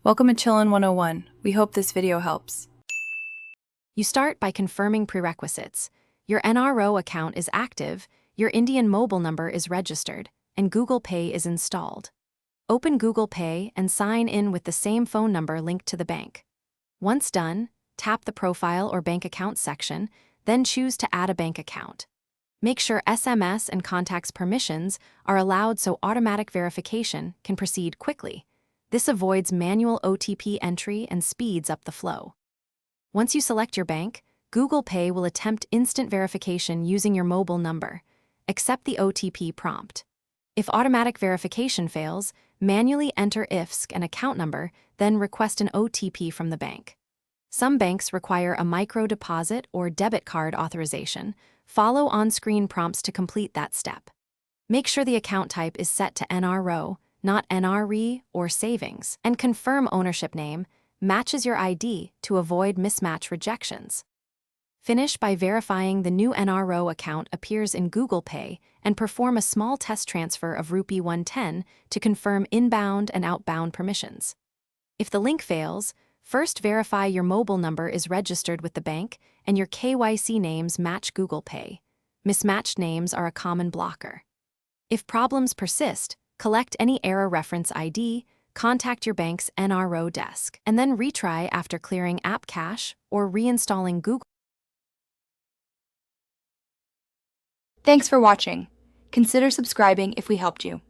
Welcome to Chillin' 101. We hope this video helps. You start by confirming prerequisites. Your NRO account is active, your Indian mobile number is registered, and Google Pay is installed. Open Google Pay and sign in with the same phone number linked to the bank. Once done, tap the Profile or Bank Account section, then choose to add a bank account. Make sure SMS and contacts permissions are allowed so automatic verification can proceed quickly. This avoids manual OTP entry and speeds up the flow. Once you select your bank, Google Pay will attempt instant verification using your mobile number. Accept the OTP prompt. If automatic verification fails, manually enter IFSC and account number, then request an OTP from the bank. Some banks require a micro deposit or debit card authorization. Follow on-screen prompts to complete that step. Make sure the account type is set to NRO, not NRE or savings, and confirm ownership name matches your ID to avoid mismatch rejections. Finish by verifying the new NRO account appears in Google Pay and perform a small test transfer of Rupee 110 to confirm inbound and outbound permissions. If the link fails, first verify your mobile number is registered with the bank and your KYC names match Google Pay. Mismatched names are a common blocker. If problems persist, collect any error reference ID, contact your bank's NRO desk, and then retry after clearing app cache or reinstalling Google. Thanks for watching. Consider subscribing if we helped you.